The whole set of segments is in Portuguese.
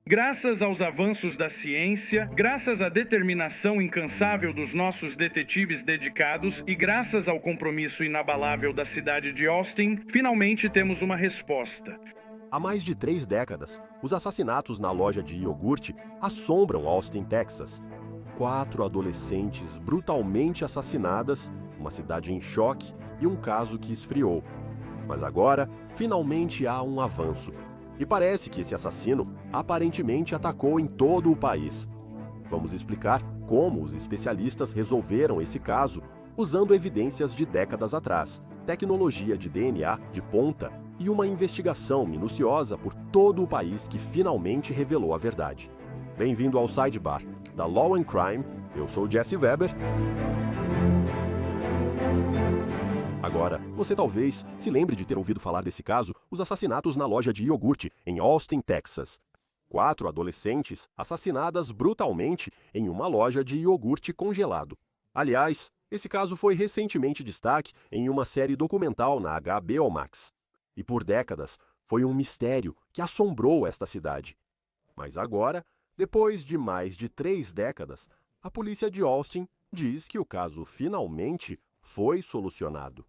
Graças aos avanços da ciência, graças à determinação incansável dos nossos detetives dedicados e graças ao compromisso inabalável da cidade de Austin, finalmente temos uma resposta. Há mais de 3 décadas, os assassinatos na loja de iogurte assombram Austin, Texas. 4 adolescentes brutalmente assassinadas, uma cidade em choque e um caso que esfriou. Mas agora, finalmente há um avanço. E parece que esse assassino aparentemente atacou em todo o país. Vamos explicar como os especialistas resolveram esse caso usando evidências de décadas atrás, tecnologia de DNA de ponta e uma investigação minuciosa por todo o país que finalmente revelou a verdade. Bem-vindo ao Sidebar, da Law and Crime. Eu sou Jesse Weber. Agora, você talvez se lembre de ter ouvido falar desse caso, os assassinatos na loja de iogurte, em Austin, Texas. 4 adolescentes assassinadas brutalmente em uma loja de iogurte congelado. Aliás, esse caso foi recentemente destaque em uma série documental na HBO Max. E por décadas, foi um mistério que assombrou esta cidade. Mas agora, depois de mais de 3 décadas, a polícia de Austin diz que o caso finalmente foi solucionado.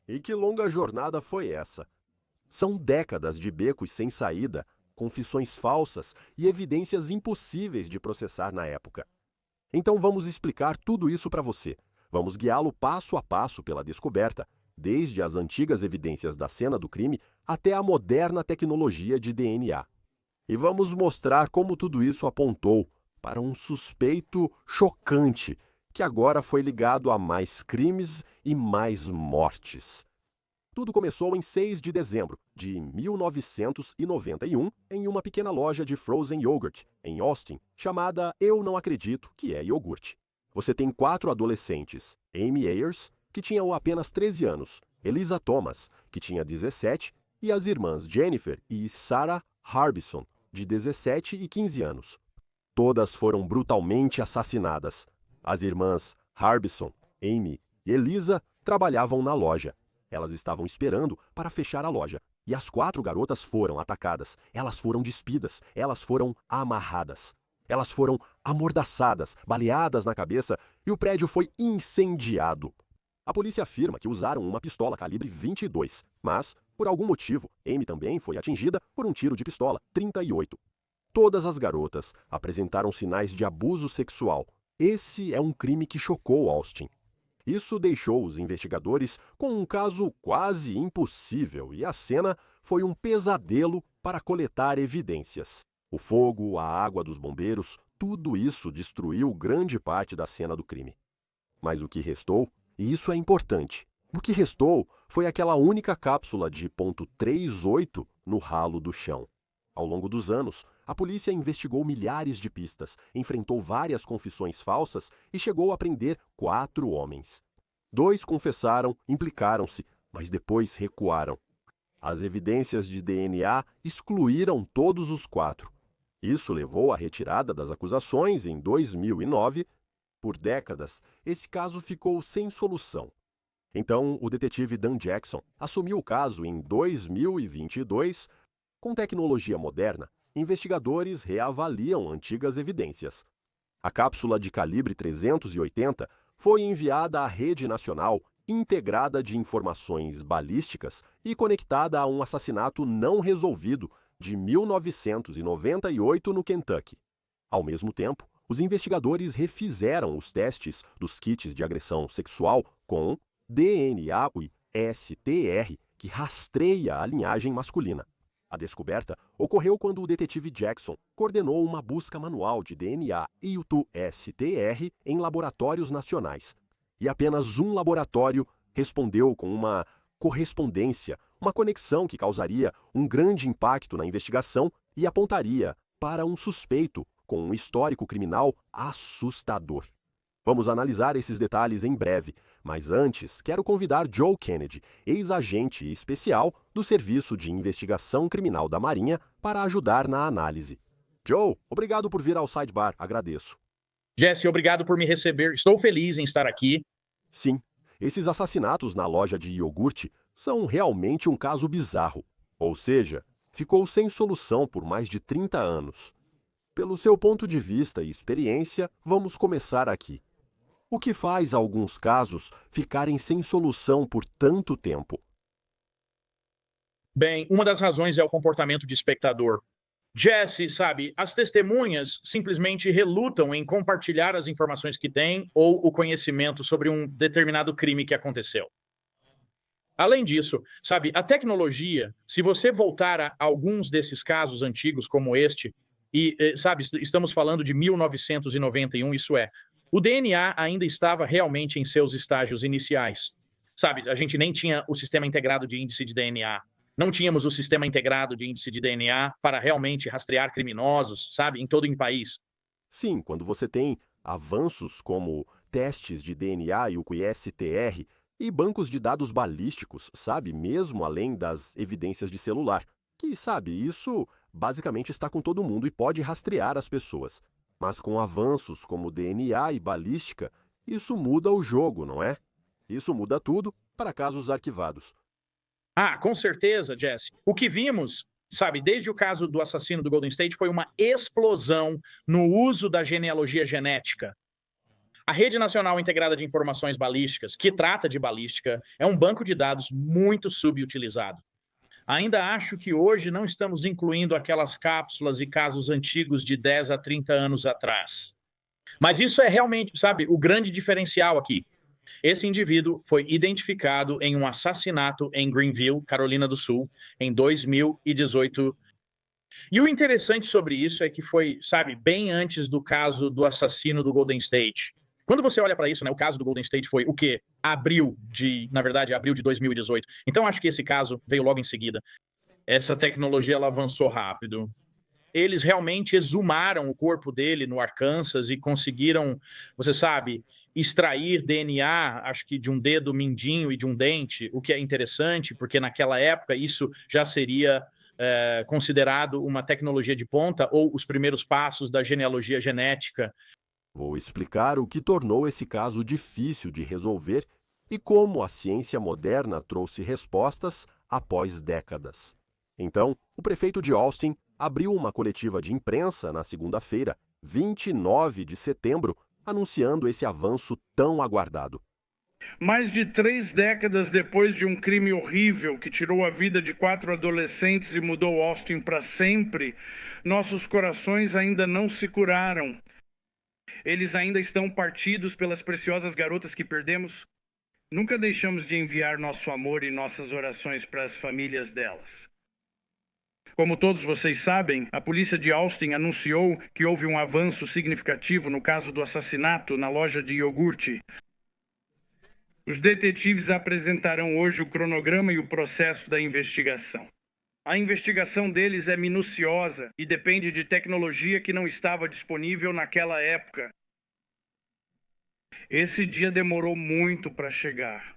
E que longa jornada foi essa? São décadas de becos sem saída, confissões falsas e evidências impossíveis de processar na época. Então vamos explicar tudo isso para você. Vamos guiá-lo passo a passo pela descoberta, desde as antigas evidências da cena do crime até a moderna tecnologia de DNA. E vamos mostrar como tudo isso apontou para um suspeito chocante, que agora foi ligado a mais crimes e mais mortes. Tudo começou em 6 de dezembro de 1991, em uma pequena loja de frozen yogurt, em Austin, chamada Eu Não Acredito Que É Iogurte. Você tem 4 adolescentes, Amy Ayers, que tinham apenas 13 anos, Elisa Thomas, que tinha 17, e as irmãs Jennifer e Sarah Harbison, de 17 e 15 anos. Todas foram brutalmente assassinadas. As irmãs Harbison, Amy e Elisa trabalhavam na loja. Elas estavam esperando para fechar a loja. E as 4 garotas foram atacadas. Elas foram despidas. Elas foram amarradas. Elas foram amordaçadas, baleadas na cabeça e o prédio foi incendiado. A polícia afirma que usaram uma pistola calibre 22, mas, por algum motivo, Amy também foi atingida por um tiro de pistola 38. Todas as garotas apresentaram sinais de abuso sexual. Esse é um crime que chocou Austin. Isso deixou os investigadores com um caso quase impossível e a cena foi um pesadelo para coletar evidências. O fogo, a água dos bombeiros, tudo isso destruiu grande parte da cena do crime. Mas o que restou, e isso é importante, o que restou foi aquela única cápsula de .38 no ralo do chão. Ao longo dos anos, a polícia investigou milhares de pistas, enfrentou várias confissões falsas e chegou a prender 4 homens. 2 confessaram, implicaram-se, mas depois recuaram. As evidências de DNA excluíram todos os 4. Isso levou à retirada das acusações em 2009. Por décadas, esse caso ficou sem solução. Então, o detetive Dan Jackson assumiu o caso em 2022. Com tecnologia moderna, investigadores reavaliam antigas evidências. A cápsula de calibre 380 foi enviada à Rede Nacional Integrada de Informações Balísticas e conectada a um assassinato não resolvido de 1998 no Kentucky. Ao mesmo tempo, os investigadores refizeram os testes dos kits de agressão sexual com DNA e STR, que rastreia a linhagem masculina. A descoberta ocorreu quando o detetive Jackson coordenou uma busca manual de DNA e o STR em laboratórios nacionais. E apenas um laboratório respondeu com uma correspondência, uma conexão que causaria um grande impacto na investigação e apontaria para um suspeito com um histórico criminal assustador. Vamos analisar esses detalhes em breve, mas antes quero convidar Joe Kennedy, ex-agente especial do Serviço de Investigação Criminal da Marinha, para ajudar na análise. Joe, obrigado por vir ao Sidebar, agradeço. Jesse, obrigado por me receber. Estou feliz em estar aqui. Sim, esses assassinatos na loja de iogurte são realmente um caso bizarro. Ou seja, ficou sem solução por mais de 30 anos. Pelo seu ponto de vista e experiência, vamos começar aqui. O que faz alguns casos ficarem sem solução por tanto tempo? Bem, uma das razões é o comportamento de espectador. Jesse, sabe, as testemunhas simplesmente relutam em compartilhar as informações que têm ou o conhecimento sobre um determinado crime que aconteceu. Além disso, sabe, a tecnologia, se você voltar a alguns desses casos antigos como este, sabe, estamos falando de 1991, isso é, o DNA ainda estava realmente em seus estágios iniciais. Sabe, a gente nem tinha o sistema integrado de índice de DNA. Não tínhamos o sistema integrado de índice de DNA para realmente rastrear criminosos, sabe, em todo o país. Sim, quando você tem avanços como testes de DNA e o ISTR e bancos de dados balísticos, sabe, mesmo além das evidências de celular, que, sabe, isso basicamente está com todo mundo e pode rastrear as pessoas. Mas com avanços como DNA e balística, isso muda o jogo, não é? Isso muda tudo para casos arquivados. Ah, com certeza, Jesse. O que vimos, sabe, desde o caso do assassino do Golden State foi uma explosão no uso da genealogia genética. A Rede Nacional Integrada de Informações Balísticas, que trata de balística, é um banco de dados muito subutilizado. Ainda acho que hoje não estamos incluindo aquelas cápsulas e casos antigos de 10 a 30 anos atrás. Mas isso é realmente, sabe, o grande diferencial aqui. Esse indivíduo foi identificado em um assassinato em Greenville, Carolina do Sul, em 2018. E o interessante sobre isso é que foi, sabe, bem antes do caso do assassino do Golden State. Quando você olha para isso, né, o caso do Golden State foi o quê? Na verdade, abril de 2018. Então acho que esse caso veio logo em seguida. Essa tecnologia ela avançou rápido. Eles realmente exumaram o corpo dele no Arkansas e conseguiram, você sabe, extrair DNA, acho que de um dedo mindinho e de um dente, o que é interessante, porque naquela época isso já seria considerado uma tecnologia de ponta ou os primeiros passos da genealogia genética. Vou explicar o que tornou esse caso difícil de resolver e como a ciência moderna trouxe respostas após décadas. Então, o prefeito de Austin abriu uma coletiva de imprensa na segunda-feira, 29 de setembro, anunciando esse avanço tão aguardado. Mais de 3 décadas depois de um crime horrível que tirou a vida de 4 adolescentes e mudou Austin para sempre, nossos corações ainda não se curaram. Eles ainda estão partidos pelas preciosas garotas que perdemos. Nunca deixamos de enviar nosso amor e nossas orações para as famílias delas. Como todos vocês sabem, a polícia de Austin anunciou que houve um avanço significativo no caso do assassinato na loja de iogurte. Os detetives apresentarão hoje o cronograma e o processo da investigação. A investigação deles é minuciosa e depende de tecnologia que não estava disponível naquela época. Esse dia demorou muito para chegar.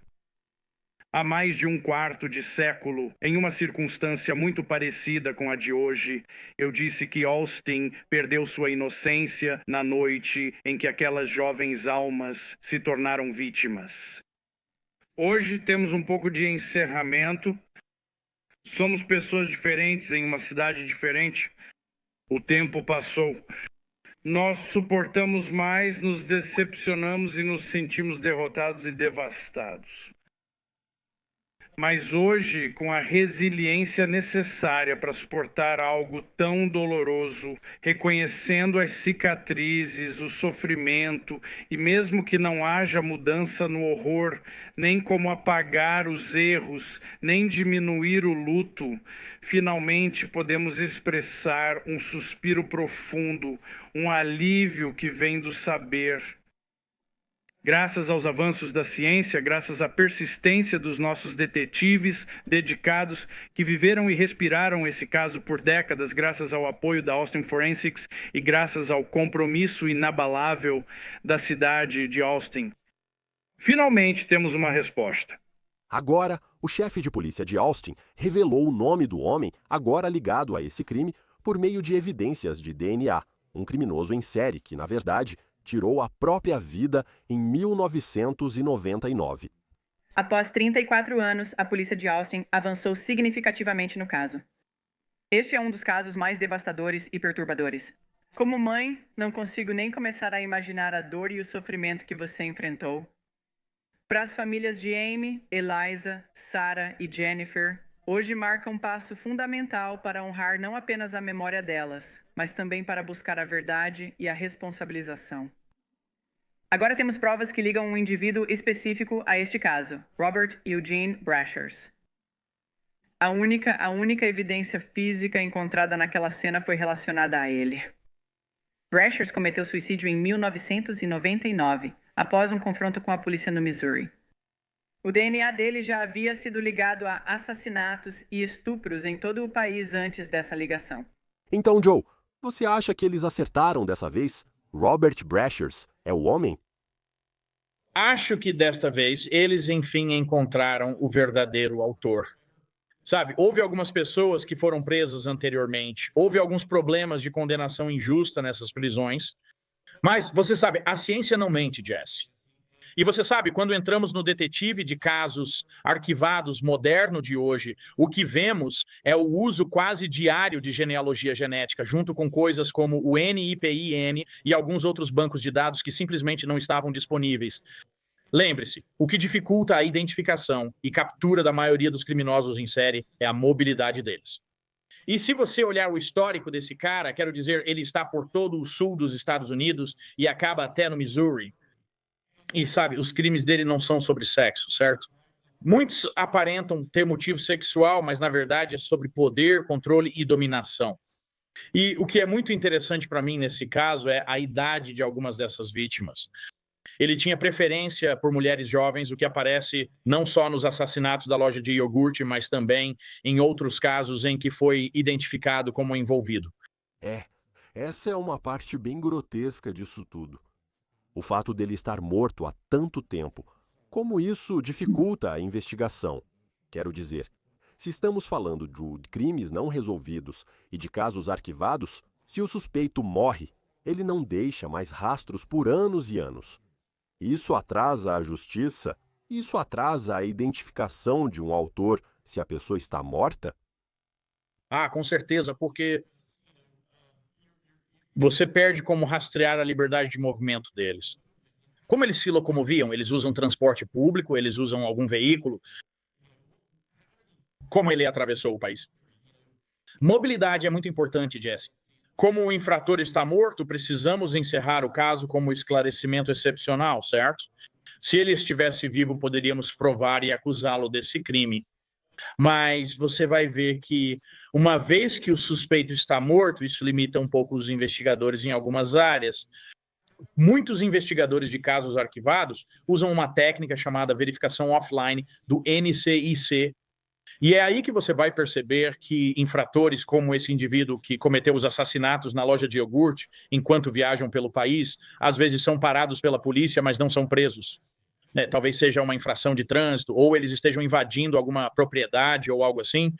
Há mais de um quarto de século, em uma circunstância muito parecida com a de hoje, eu disse que Austin perdeu sua inocência na noite em que aquelas jovens almas se tornaram vítimas. Hoje temos um pouco de encerramento. Somos pessoas diferentes em uma cidade diferente. O tempo passou. Nós suportamos mais, nos decepcionamos e nos sentimos derrotados e devastados. Mas hoje, com a resiliência necessária para suportar algo tão doloroso, reconhecendo as cicatrizes, o sofrimento, e mesmo que não haja mudança no horror, nem como apagar os erros, nem diminuir o luto, finalmente podemos expressar um suspiro profundo, um alívio que vem do saber. Graças aos avanços da ciência, graças à persistência dos nossos detetives dedicados que viveram e respiraram esse caso por décadas, graças ao apoio da Austin Forensics e graças ao compromisso inabalável da cidade de Austin, finalmente temos uma resposta. Agora, o chefe de polícia de Austin revelou o nome do homem agora ligado a esse crime por meio de evidências de DNA, um criminoso em série que, na verdade, tirou a própria vida em 1999. Após 34 anos, a polícia de Austin avançou significativamente no caso. Este é um dos casos mais devastadores e perturbadores. Como mãe, não consigo nem começar a imaginar a dor e o sofrimento que você enfrentou. Para as famílias de Amy, Eliza, Sarah e Jennifer, hoje marca um passo fundamental para honrar não apenas a memória delas, mas também para buscar a verdade e a responsabilização. Agora temos provas que ligam um indivíduo específico a este caso, Robert Eugene Brashers. A única evidência física encontrada naquela cena foi relacionada a ele. Brashers cometeu suicídio em 1999, após um confronto com a polícia no Missouri. O DNA dele já havia sido ligado a assassinatos e estupros em todo o país antes dessa ligação. Então, Joe, você acha que eles acertaram dessa vez? Robert Brashers é o homem? Acho que desta vez eles enfim encontraram o verdadeiro autor. Sabe, houve algumas pessoas que foram presas anteriormente, houve alguns problemas de condenação injusta nessas prisões, mas você sabe, a ciência não mente, Jesse. E você sabe, quando entramos no detetive de casos arquivados moderno de hoje, o que vemos é o uso quase diário de genealogia genética, junto com coisas como o NIPIN e alguns outros bancos de dados que simplesmente não estavam disponíveis. Lembre-se, o que dificulta a identificação e captura da maioria dos criminosos em série é a mobilidade deles. E se você olhar o histórico desse cara, quero dizer, ele está por todo o sul dos Estados Unidos e acaba até no Missouri. E sabe, os crimes dele não são sobre sexo, certo? Muitos aparentam ter motivo sexual, mas na verdade é sobre poder, controle e dominação. E o que é muito interessante para mim nesse caso é a idade de algumas dessas vítimas. Ele tinha preferência por mulheres jovens, o que aparece não só nos assassinatos da loja de iogurte, mas também em outros casos em que foi identificado como envolvido. Essa é uma parte bem grotesca disso tudo. O fato dele estar morto há tanto tempo, como isso dificulta a investigação. Quero dizer, se estamos falando de crimes não resolvidos e de casos arquivados, se o suspeito morre, ele não deixa mais rastros por anos e anos. Isso atrasa a justiça? Isso atrasa a identificação de um autor se a pessoa está morta? Ah, com certeza, porque você perde como rastrear a liberdade de movimento deles. Como eles se locomoviam? Eles usam transporte público? Eles usam algum veículo? Como ele atravessou o país? Mobilidade é muito importante, Jesse. Como o infrator está morto, precisamos encerrar o caso como esclarecimento excepcional, certo? Se ele estivesse vivo, poderíamos provar e acusá-lo desse crime. Mas você vai ver que, uma vez que o suspeito está morto, isso limita um pouco os investigadores em algumas áreas. Muitos investigadores de casos arquivados usam uma técnica chamada verificação offline do NCIC. E é aí que você vai perceber que infratores como esse indivíduo que cometeu os assassinatos na loja de iogurte, enquanto viajam pelo país, às vezes são parados pela polícia, mas não são presos. Talvez seja uma infração de trânsito, ou eles estejam invadindo alguma propriedade ou algo assim.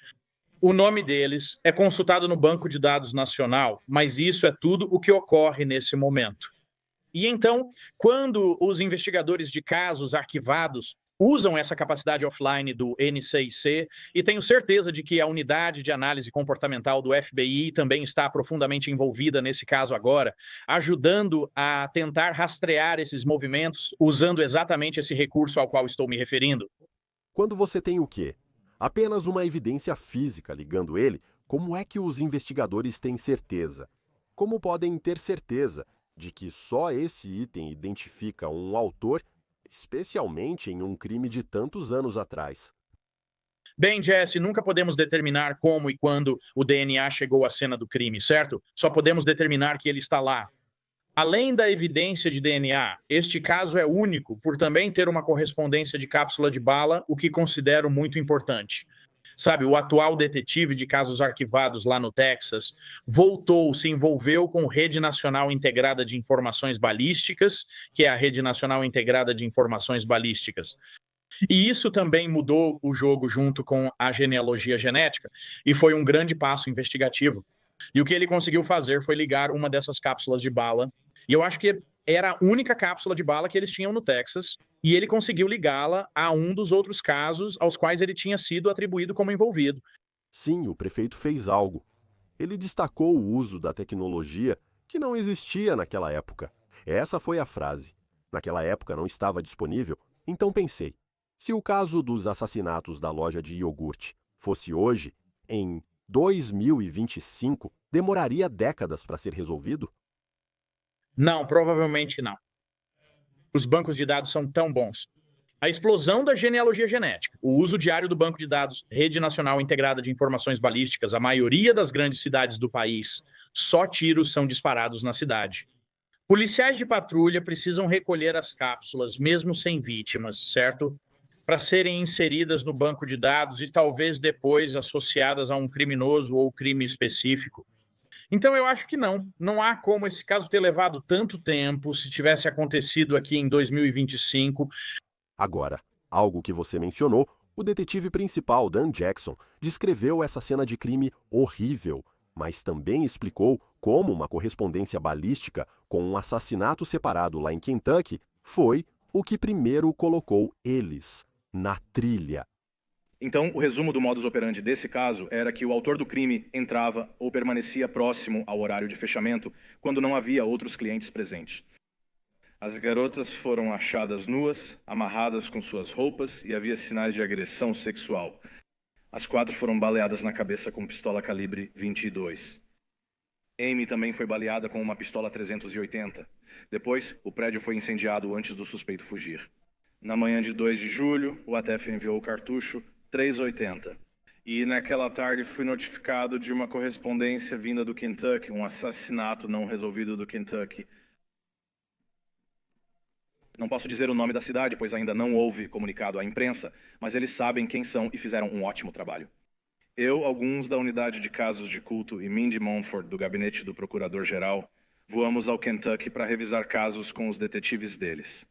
O nome deles é consultado no Banco de Dados Nacional, mas isso é tudo o que ocorre nesse momento. E então, quando os investigadores de casos arquivados usam essa capacidade offline do NCIC, e tenho certeza de que a unidade de análise comportamental do FBI também está profundamente envolvida nesse caso agora, ajudando a tentar rastrear esses movimentos, usando exatamente esse recurso ao qual estou me referindo. Quando você tem o quê? Apenas uma evidência física ligando ele, como é que os investigadores têm certeza? Como podem ter certeza de que só esse item identifica um autor, especialmente em um crime de tantos anos atrás? Bem, Jesse, nunca podemos determinar como e quando o DNA chegou à cena do crime, certo? Só podemos determinar que ele está lá. Além da evidência de DNA, este caso é único por também ter uma correspondência de cápsula de bala, o que considero muito importante. Sabe, o atual detetive de casos arquivados lá no Texas se envolveu com Rede Nacional Integrada de Informações Balísticas, que é a Rede Nacional Integrada de Informações Balísticas. E isso também mudou o jogo junto com a genealogia genética, e foi um grande passo investigativo. E o que ele conseguiu fazer foi ligar uma dessas cápsulas de bala, e eu acho que era a única cápsula de bala que eles tinham no Texas, e ele conseguiu ligá-la a um dos outros casos aos quais ele tinha sido atribuído como envolvido. Sim, o prefeito fez algo. Ele destacou o uso da tecnologia que não existia naquela época. Essa foi a frase. Naquela época não estava disponível, então pensei, se o caso dos assassinatos da loja de iogurte fosse hoje, em 2025, demoraria décadas para ser resolvido? Não, provavelmente não. Os bancos de dados são tão bons. A explosão da genealogia genética, o uso diário do banco de dados, rede nacional integrada de informações balísticas, a maioria das grandes cidades do país, só tiros são disparados na cidade. Policiais de patrulha precisam recolher as cápsulas, mesmo sem vítimas, certo? Para serem inseridas no banco de dados e talvez depois associadas a um criminoso ou crime específico. Então eu acho que não. Não há como esse caso ter levado tanto tempo se tivesse acontecido aqui em 2025. Agora, algo que você mencionou, o detetive principal, Dan Jackson, descreveu essa cena de crime horrível, mas também explicou como uma correspondência balística com um assassinato separado lá em Kentucky foi o que primeiro colocou eles na trilha. Então, o resumo do modus operandi desse caso era que o autor do crime entrava ou permanecia próximo ao horário de fechamento quando não havia outros clientes presentes. As garotas foram achadas nuas, amarradas com suas roupas e havia sinais de agressão sexual. As 4 foram baleadas na cabeça com pistola calibre 22. Amy também foi baleada com uma pistola 380. Depois, o prédio foi incendiado antes do suspeito fugir. Na manhã de 2 de julho, o ATF enviou o cartucho 380. E naquela tarde fui notificado de uma correspondência vinda do Kentucky, um assassinato não resolvido do Kentucky. Não posso dizer o nome da cidade, pois ainda não houve comunicado à imprensa, mas eles sabem quem são e fizeram um ótimo trabalho. Eu, alguns da unidade de casos de culto e Mindy Monfort, do gabinete do procurador-geral, voamos ao Kentucky para revisar casos com os detetives deles.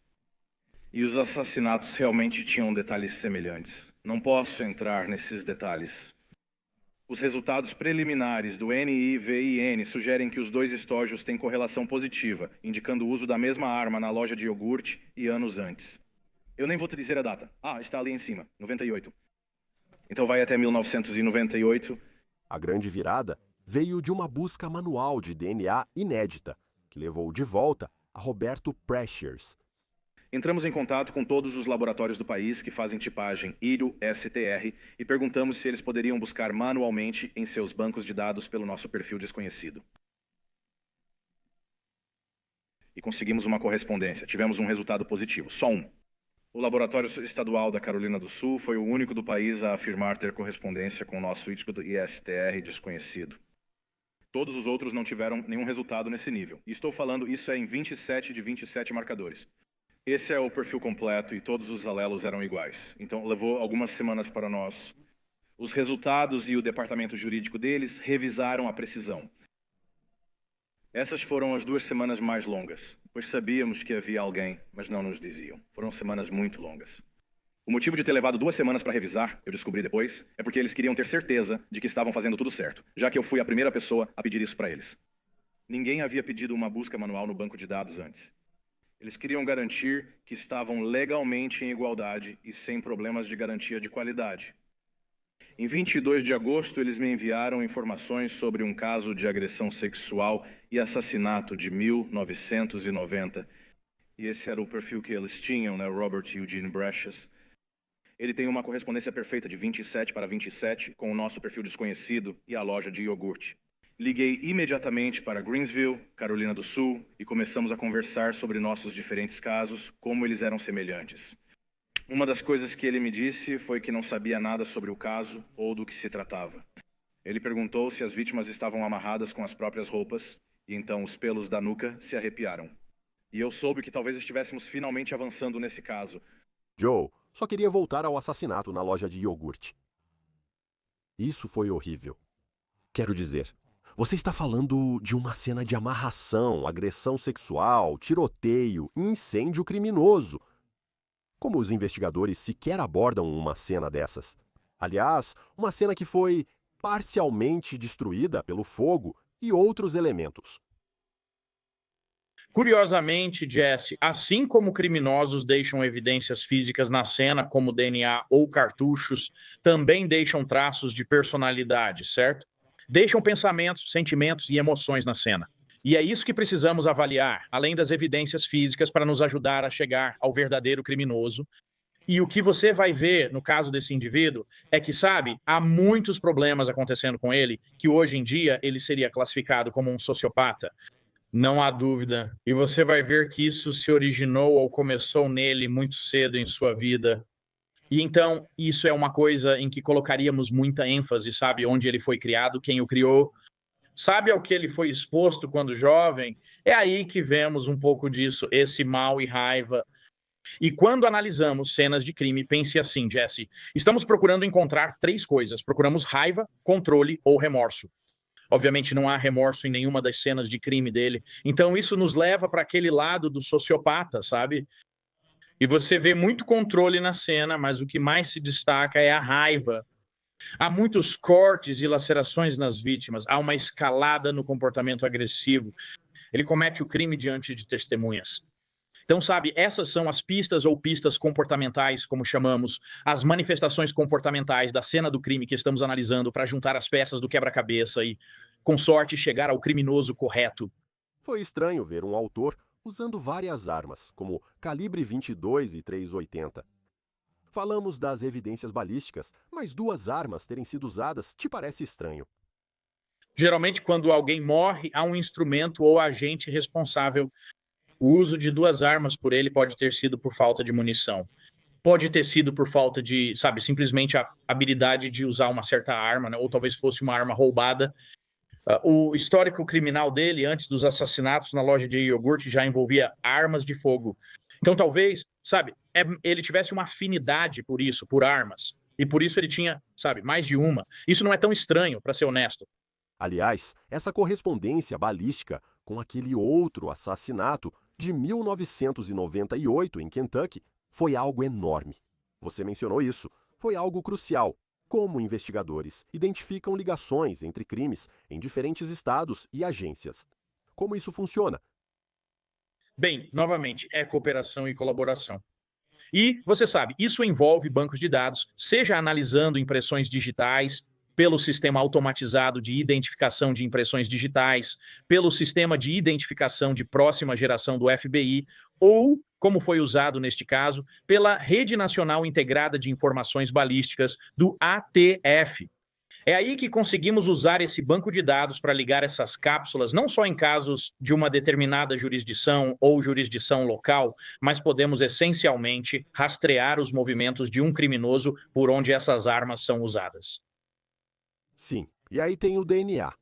E os assassinatos realmente tinham detalhes semelhantes. Não posso entrar nesses detalhes. Os resultados preliminares do NIVIN sugerem que os 2 estojos têm correlação positiva, indicando o uso da mesma arma na loja de iogurte e anos antes. Eu nem vou te dizer a data. Ah, está ali em cima, 98. Então vai até 1998. A grande virada veio de uma busca manual de DNA inédita, que levou de volta a Roberto Precious. Entramos em contato com todos os laboratórios do país que fazem tipagem IRO-STR e perguntamos se eles poderiam buscar manualmente em seus bancos de dados pelo nosso perfil desconhecido. E conseguimos uma correspondência. Tivemos um resultado positivo, só um. O Laboratório Estadual da Carolina do Sul foi o único do país a afirmar ter correspondência com o nosso IRO-STR desconhecido. Todos os outros não tiveram nenhum resultado nesse nível. E estou falando, isso é em 27 de 27 marcadores. Esse é o perfil completo e todos os alelos eram iguais. Então levou algumas semanas para nós. Os resultados e o departamento jurídico deles revisaram a precisão. Essas foram as 2 semanas mais longas, pois sabíamos que havia alguém, mas não nos diziam. Foram semanas muito longas. O motivo de ter levado 2 semanas para revisar, eu descobri depois, é porque eles queriam ter certeza de que estavam fazendo tudo certo, já que eu fui a primeira pessoa a pedir isso para eles. Ninguém havia pedido uma busca manual no banco de dados antes. Eles queriam garantir que estavam legalmente em igualdade e sem problemas de garantia de qualidade. Em 22 de agosto, eles me enviaram informações sobre um caso de agressão sexual e assassinato de 1990. E esse era o perfil que eles tinham, né? Robert Eugene Precious. Ele tem uma correspondência perfeita de 27 para 27 com o nosso perfil desconhecido e a loja de iogurte. Liguei imediatamente para Greensville, Carolina do Sul, e começamos a conversar sobre nossos diferentes casos, como eles eram semelhantes. Uma das coisas que ele me disse foi que não sabia nada sobre o caso ou do que se tratava. Ele perguntou se as vítimas estavam amarradas com as próprias roupas, e então os pelos da nuca se arrepiaram. E eu soube que talvez estivéssemos finalmente avançando nesse caso. Joe só queria voltar ao assassinato na loja de iogurte. Isso foi horrível. Quero dizer, você está falando de uma cena de amarração, agressão sexual, tiroteio, incêndio criminoso. Como os investigadores sequer abordam uma cena dessas? Aliás, uma cena que foi parcialmente destruída pelo fogo e outros elementos. Curiosamente, Jesse, assim como criminosos deixam evidências físicas na cena, como DNA ou cartuchos, também deixam traços de personalidade, certo? Deixam pensamentos, sentimentos e emoções na cena. E é isso que precisamos avaliar, além das evidências físicas, para nos ajudar a chegar ao verdadeiro criminoso. E o que você vai ver no caso desse indivíduo é que, sabe, há muitos problemas acontecendo com ele, que hoje em dia ele seria classificado como um sociopata. Não há dúvida. E você vai ver que isso se originou ou começou nele muito cedo em sua vida. E então, isso é uma coisa em que colocaríamos muita ênfase, sabe? Onde ele foi criado, quem o criou, sabe ao que ele foi exposto quando jovem? É aí que vemos um pouco disso, esse mal e raiva. E quando analisamos cenas de crime, pense assim, Jesse, estamos procurando encontrar três coisas. Procuramos raiva, controle ou remorso. Obviamente não há remorso em nenhuma das cenas de crime dele. Então isso nos leva para aquele lado do sociopata, sabe? E você vê muito controle na cena, mas o que mais se destaca é a raiva. Há muitos cortes e lacerações nas vítimas, há uma escalada no comportamento agressivo. Ele comete o crime diante de testemunhas. Então, sabe, essas são as pistas ou pistas comportamentais, como chamamos, as manifestações comportamentais da cena do crime que estamos analisando para juntar as peças do quebra-cabeça e, com sorte, chegar ao criminoso correto. Foi estranho ver um autor usando várias armas, como calibre 22 e 380. Falamos das evidências balísticas, mas duas armas terem sido usadas te parece estranho. Geralmente, quando alguém morre, há um instrumento ou agente responsável. O uso de duas armas por ele pode ter sido por falta de munição. Pode ter sido por falta de, sabe, simplesmente a habilidade de usar uma certa arma, né? Ou talvez fosse uma arma roubada. O histórico criminal dele, antes dos assassinatos na loja de iogurte, já envolvia armas de fogo. Então, talvez, sabe, ele tivesse uma afinidade por isso, por armas. E por isso ele tinha, sabe, mais de uma. Isso não é tão estranho, para ser honesto. Aliás, essa correspondência balística com aquele outro assassinato de 1998 em Kentucky foi algo enorme. Você mencionou isso. Foi algo crucial. Como investigadores identificam ligações entre crimes em diferentes estados e agências? Como isso funciona? Bem, novamente, é cooperação e colaboração. E, você sabe, isso envolve bancos de dados, seja analisando impressões digitais, pelo sistema automatizado de identificação de impressões digitais, pelo sistema de identificação de próxima geração do FBI, ou, como foi usado neste caso, pela Rede Nacional Integrada de Informações Balísticas, do ATF. É aí que conseguimos usar esse banco de dados para ligar essas cápsulas, não só em casos de uma determinada jurisdição ou jurisdição local, mas podemos essencialmente rastrear os movimentos de um criminoso por onde essas armas são usadas. Sim, e aí tem o DNA.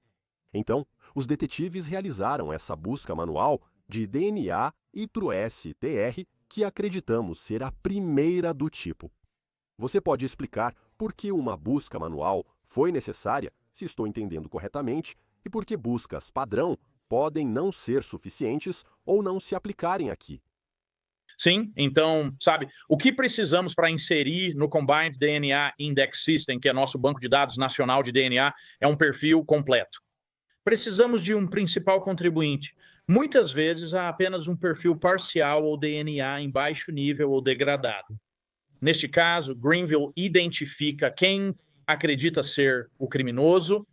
Então, os detetives realizaram essa busca manual de DNA ITRO-STR que acreditamos ser a primeira do tipo. Você pode explicar por que uma busca manual foi necessária, se estou entendendo corretamente, e por que buscas padrão podem não ser suficientes ou não se aplicarem aqui? Sim, então, sabe, o que precisamos para inserir no Combined DNA Index System, que é nosso banco de dados nacional de DNA, é um perfil completo. Precisamos de um principal contribuinte. Muitas vezes há apenas um perfil parcial ou DNA em baixo nível ou degradado. Neste caso, Greenville identifica quem acredita ser o criminoso,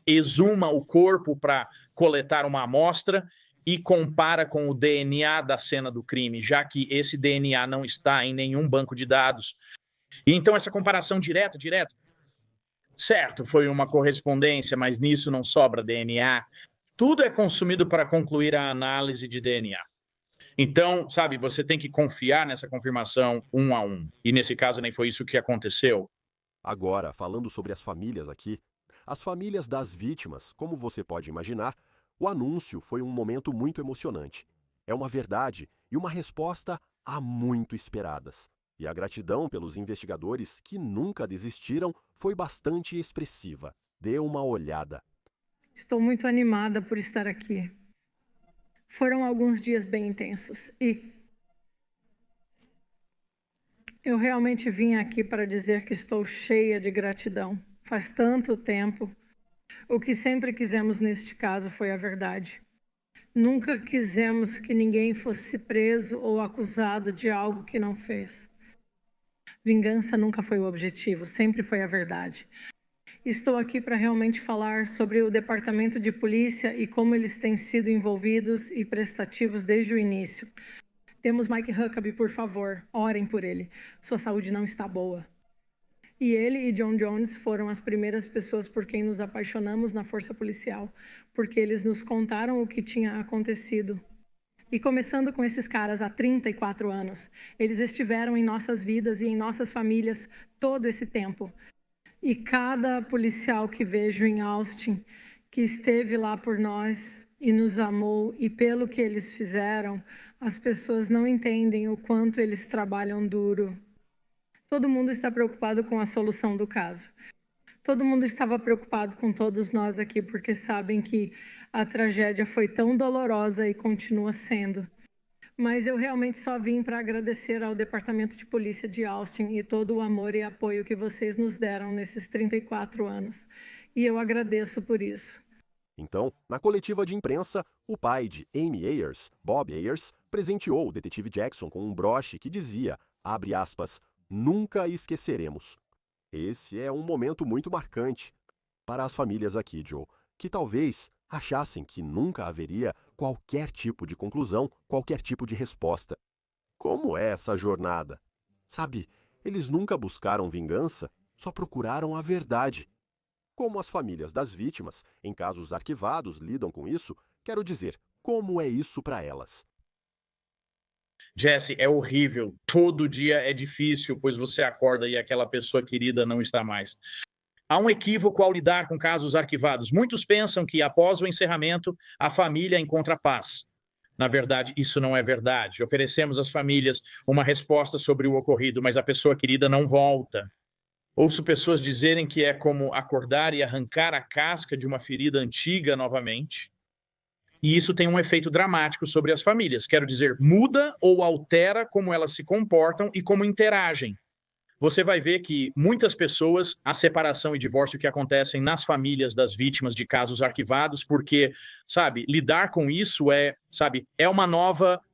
exuma o corpo para coletar uma amostra e compara com o DNA da cena do crime, já que esse DNA não está em nenhum banco de dados. E então essa comparação direta, certo, foi uma correspondência, mas nisso não sobra DNA. Tudo é consumido para concluir a análise de DNA. Então, sabe, você tem que confiar nessa confirmação um a um. E nesse caso nem foi isso que aconteceu. Agora, falando sobre as famílias aqui, as famílias das vítimas, como você pode imaginar, o anúncio foi um momento muito emocionante. É uma verdade e uma resposta há muito esperadas. E a gratidão pelos investigadores que nunca desistiram foi bastante expressiva. Dê uma olhada. Estou muito animada por estar aqui. Foram alguns dias bem intensos e eu realmente vim aqui para dizer que estou cheia de gratidão. Faz tanto tempo. O que sempre quisemos neste caso foi a verdade. Nunca quisemos que ninguém fosse preso ou acusado de algo que não fez. Vingança nunca foi o objetivo, sempre foi a verdade. Estou aqui para realmente falar sobre o Departamento de Polícia e como eles têm sido envolvidos e prestativos desde o início. Temos Mike Huckabee, por favor, orem por ele. Sua saúde não está boa. E ele e John Jones foram as primeiras pessoas por quem nos apaixonamos na força policial, porque eles nos contaram o que tinha acontecido. E começando com esses caras há 34 anos, eles estiveram em nossas vidas e em nossas famílias todo esse tempo. E cada policial que vejo em Austin, que esteve lá por nós e nos amou, e pelo que eles fizeram, as pessoas não entendem o quanto eles trabalham duro. Todo mundo está preocupado com a solução do caso. Todo mundo estava preocupado com todos nós aqui, porque sabem que a tragédia foi tão dolorosa e continua sendo. Mas eu realmente só vim para agradecer ao Departamento de Polícia de Austin e todo o amor e apoio que vocês nos deram nesses 34 anos. E eu agradeço por isso. Então, na coletiva de imprensa, o pai de Amy Ayers, Bob Ayers, presenteou o detetive Jackson com um broche que dizia, abre aspas, nunca esqueceremos. Esse é um momento muito marcante para as famílias aqui, Joe, que talvez achassem que nunca haveria qualquer tipo de conclusão, qualquer tipo de resposta. Como é essa jornada? Sabe, eles nunca buscaram vingança, só procuraram a verdade. Como as famílias das vítimas, em casos arquivados, lidam com isso, quero dizer, como é isso para elas? Jesse, é horrível. Todo dia é difícil, pois você acorda e aquela pessoa querida não está mais. Há um equívoco ao lidar com casos arquivados. Muitos pensam que, após o encerramento, a família encontra paz. Na verdade, isso não é verdade. Oferecemos às famílias uma resposta sobre o ocorrido, mas a pessoa querida não volta. Ouço pessoas dizerem que é como acordar e arrancar a casca de uma ferida antiga novamente. E isso tem um efeito dramático sobre as famílias. Quero dizer, muda ou altera como elas se comportam e como interagem. Você vai ver que muitas pessoas, a separação e divórcio que acontecem nas famílias das vítimas de casos arquivados, porque, sabe, lidar com isso é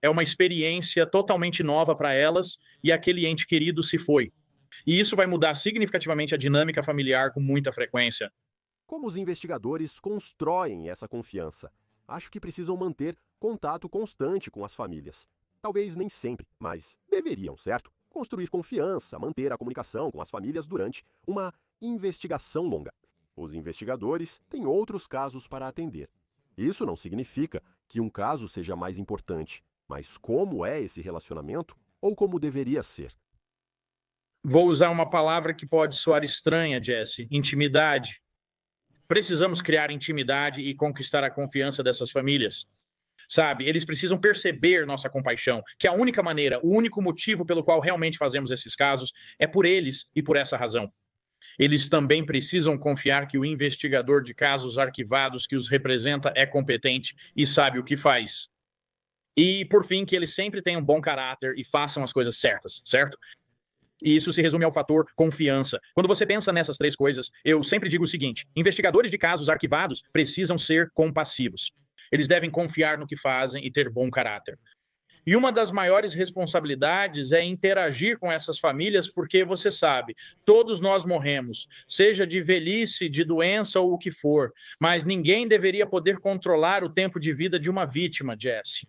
uma experiência totalmente nova para elas e aquele ente querido se foi. E isso vai mudar significativamente a dinâmica familiar com muita frequência. Como os investigadores constroem essa confiança? Acho que precisam manter contato constante com as famílias. Talvez nem sempre, mas deveriam, certo? Construir confiança, manter a comunicação com as famílias durante uma investigação longa. Os investigadores têm outros casos para atender. Isso não significa que um caso seja mais importante, mas como é esse relacionamento ou como deveria ser. Vou usar uma palavra que pode soar estranha, Jesse: intimidade. Precisamos criar intimidade e conquistar a confiança dessas famílias. Sabe, eles precisam perceber nossa compaixão, que a única maneira, o único motivo pelo qual realmente fazemos esses casos é por eles e por essa razão. Eles também precisam confiar que o investigador de casos arquivados que os representa é competente e sabe o que faz. E, por fim, que eles sempre tenham bom caráter e façam as coisas certas, certo? E isso se resume ao fator confiança. Quando você pensa nessas três coisas, eu sempre digo o seguinte: investigadores de casos arquivados precisam ser compassivos. Eles devem confiar no que fazem e ter bom caráter. E uma das maiores responsabilidades é interagir com essas famílias, porque você sabe, todos nós morremos, seja de velhice, de doença ou o que for, mas ninguém deveria poder controlar o tempo de vida de uma vítima, Jesse.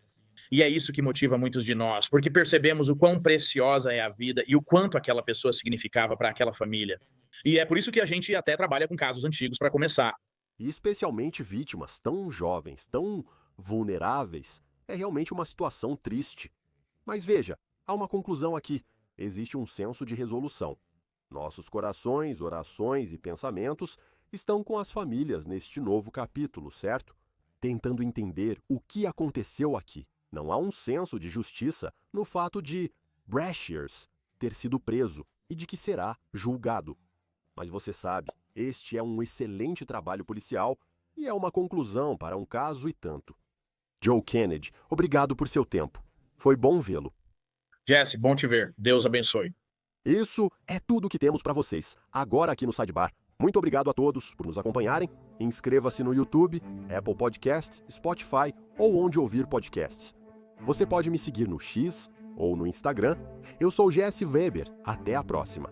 E é isso que motiva muitos de nós, porque percebemos o quão preciosa é a vida e o quanto aquela pessoa significava para aquela família. E é por isso que a gente até trabalha com casos antigos para começar. E especialmente vítimas tão jovens, tão vulneráveis, é realmente uma situação triste. Mas veja, há uma conclusão aqui. Existe um senso de resolução. Nossos corações, orações e pensamentos estão com as famílias neste novo capítulo, certo? Tentando entender o que aconteceu aqui. Não há um senso de justiça no fato de Brashears ter sido preso e de que será julgado. Mas você sabe, este é um excelente trabalho policial e é uma conclusão para um caso e tanto. Joe Kennedy, obrigado por seu tempo. Foi bom vê-lo. Jesse, bom te ver. Deus abençoe. Isso é tudo que temos para vocês, agora aqui no Sidebar. Muito obrigado a todos por nos acompanharem. Inscreva-se no YouTube, Apple Podcasts, Spotify ou onde ouvir podcasts. Você pode me seguir no X ou no Instagram. Eu sou Jesse Weber. Até a próxima.